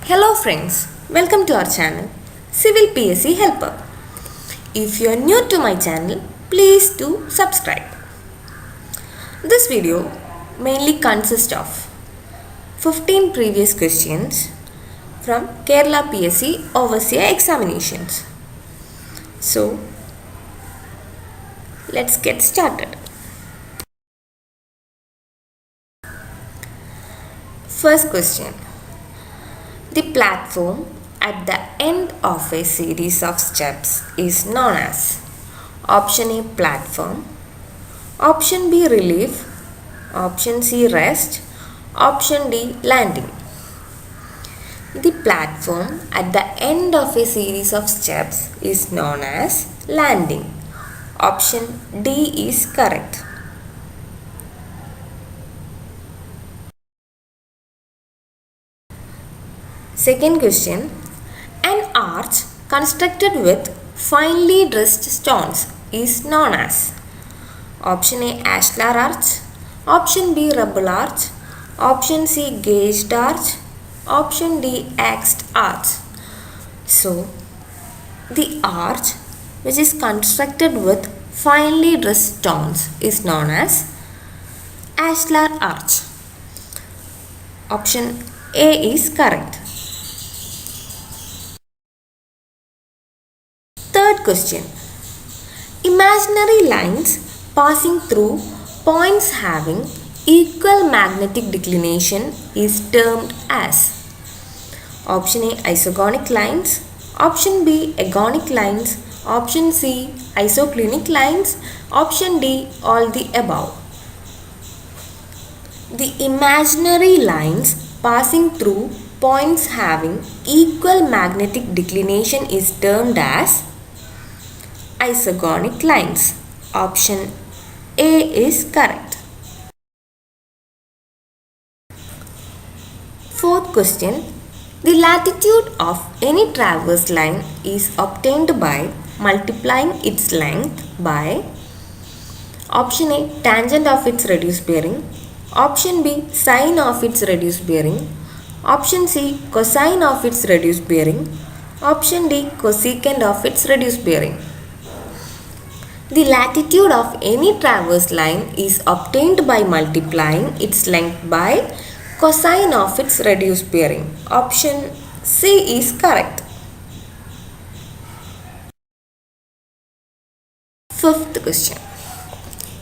Hello friends, welcome to our channel Civil PSC Helper. If you are new to my channel, please do subscribe. This video mainly consists of 15 previous questions from Kerala PSC Overseer Examinations. So, let's get started. First question. The platform at the end of a series of steps is known as option A platform, option B relief, option C rest, option D landing. The platform at the end of a series of steps is known as landing. Option D is correct. Second question. An arch constructed with finely dressed stones is known as option A ashlar arch, option B rubble arch, option C gauged arch, option D axed arch. So, the arch which is constructed with finely dressed stones is known as ashlar arch. Option A is correct. Third question. Imaginary lines passing through points having equal magnetic declination is termed as option A isogonic lines, option B agonic lines, option C isoclinic lines, option D all the above. The imaginary lines passing through points having equal magnetic declination is termed as isogonic lines. Option A is correct. Fourth question. The latitude of any transverse line is obtained by multiplying its length by option A tangent of its reduced bearing, option B sine of its reduced bearing, option C cosine of its reduced bearing, option D cosecant of its reduced bearing. The latitude of any transverse line is obtained by multiplying its length by cosine of its reduced bearing. Option C is correct. Fifth question.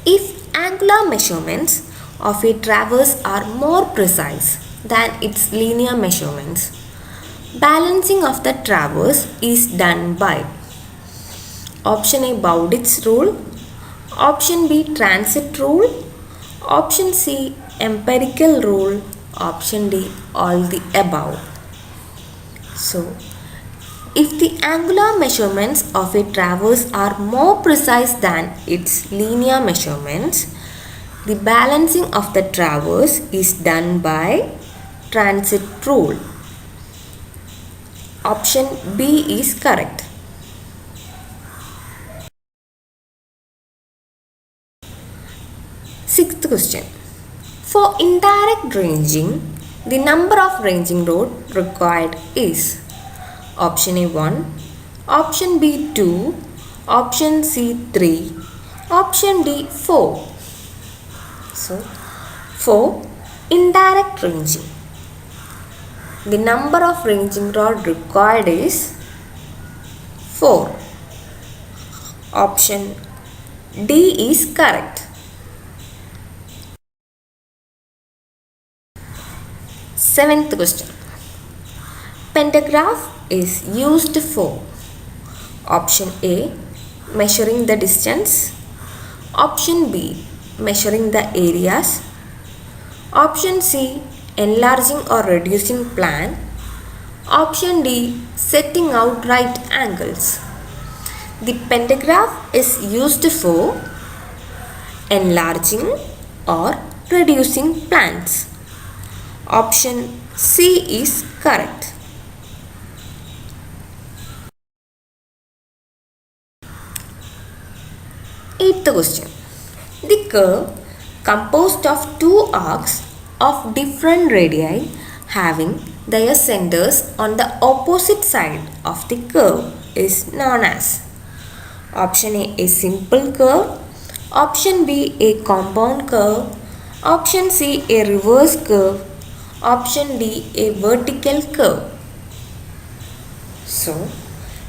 If angular measurements of a transverse are more precise than its linear measurements, balancing of the transverse is done by option A Bowditch's rule, option B transit rule, option C empirical rule, option D all the above. So, if the angular measurements of a transverse are more precise than its linear measurements, the balancing of the transverse is done by transit rule. Option B is correct. Sixth question. For indirect ranging, the number of ranging rod required is option A 1, option B 2, option C 3, option D 4. So, for indirect ranging, the number of ranging rod required is 4. Option D is correct. Seventh question. Pentagraph is used for option A measuring the distance, option B measuring the areas, option C enlarging or reducing plan, option D setting out right angles. The pentagraph is used for enlarging or reducing plans. Option C is correct. Eighth question. The curve composed of two arcs of different radii having their centers on the opposite side of the curve is known as? Option A, a simple curve. Option B, a compound curve. Option C, a reverse curve. Option D, a vertical curve. So,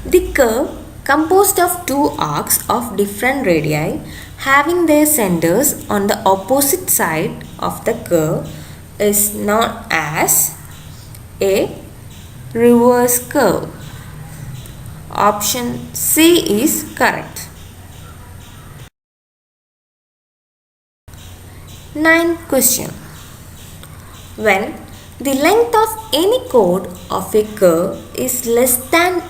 the curve composed of two arcs of different radii having their centers on the opposite side of the curve is known as a reverse curve. Option C is correct. Ninth question. When the length of any chord of a curve is less than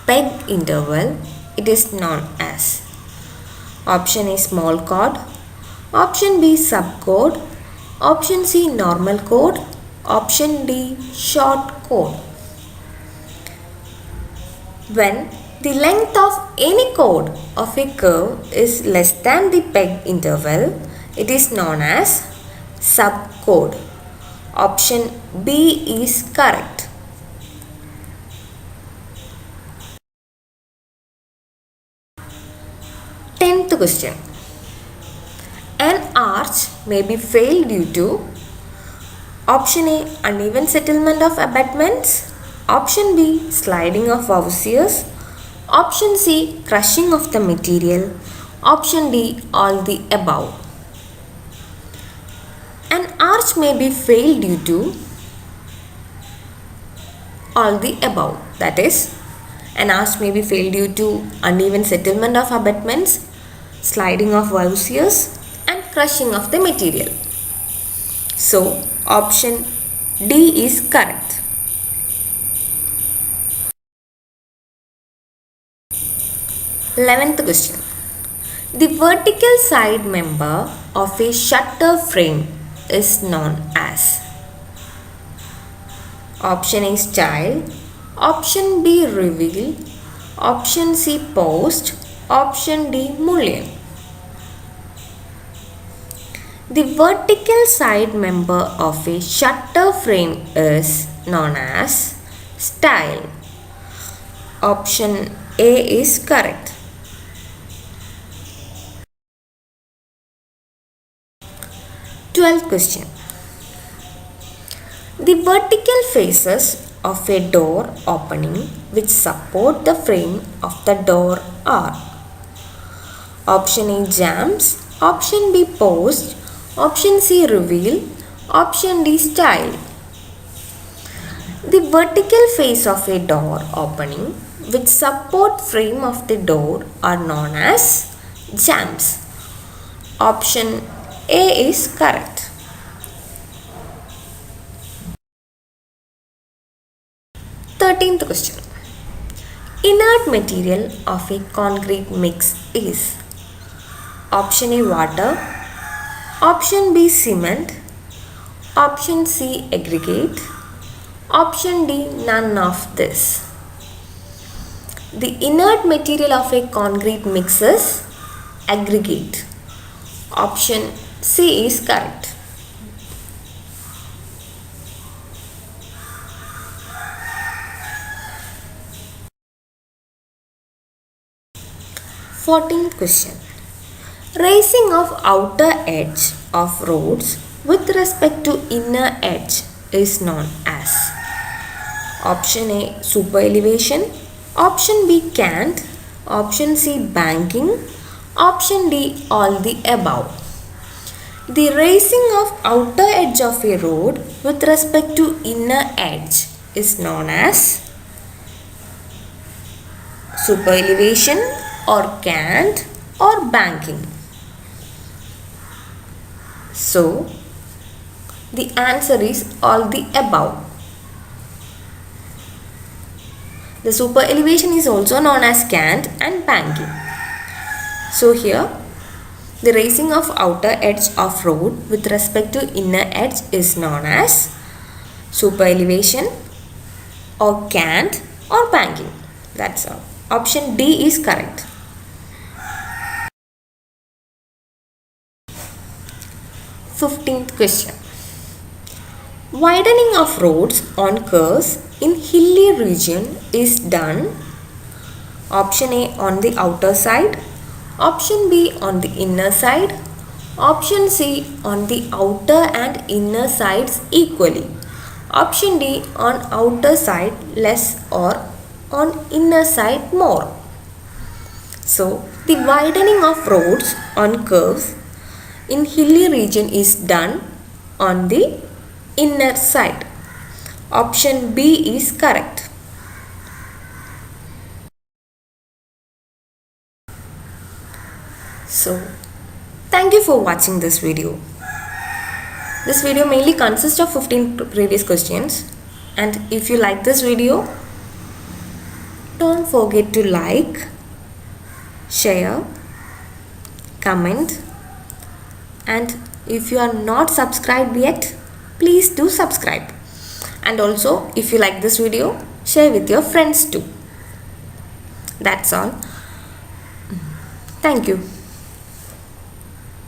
peg interval, it is known as? Option A, small chord. Option B, subchord. Option C, normal chord. Option D, short chord. When the length of any chord of a curve is less than the peg interval, it is known as subchord. Option B is correct. Tenth question. An arch may be failed due to Option A, uneven settlement of abutments. Option B, sliding of overseers. Option C, crushing of the material. Option D, all the above. An arch may be failed due to all the above. That is, an arch may be failed due to uneven settlement of abutments, sliding of overseers, and crushing of the material. So, option D is correct. 11th question. The vertical side member of a shutter frame is known as? Option A, style. Option B, reveal. Option C, post. Option D, mullion. The vertical side member of a shutter frame is known as style. Option A is correct. 12th question. The vertical faces of a door opening which support the frame of the door are? Option A, jambs. Option B, post. Option C, reveal. Option D, style. The vertical face of a door opening which support frame of the door are known as jambs. Option A is correct. 13th question. Inert material of a concrete mix is? Option A, water. Option B, cement. Option C, aggregate. Option D, none of this. The inert material of a concrete mix is aggregate. Option C is correct. 14th question. Raising of outer edge of roads with respect to inner edge is known as? Option A, super elevation. Option B, cant. Option C, banking. Option D, all the above. The raising of outer edge of a road with respect to inner edge is known as super elevation or cant or banking. So, the answer is all the above. The super elevation is also known as cant and banking. So here, the raising of outer edge of road with respect to inner edge is known as super elevation or cant or banking. That's all. Option D is correct. 15th question. Widening of roads on curves in hilly region is done. Option A on the outer side, option B on the inner side, option C on the outer and inner sides equally, option D on outer side less or on inner side more. So the widening of roads on curves in hilly region is done on the inner side. Option B is correct. So, thank you for watching this video. This video mainly consists of 15 previous questions, and if you like this video, don't forget to like, share, comment, and if you are not subscribed yet, please do subscribe. And also, if you like this video, share with your friends too. That's all. Thank you.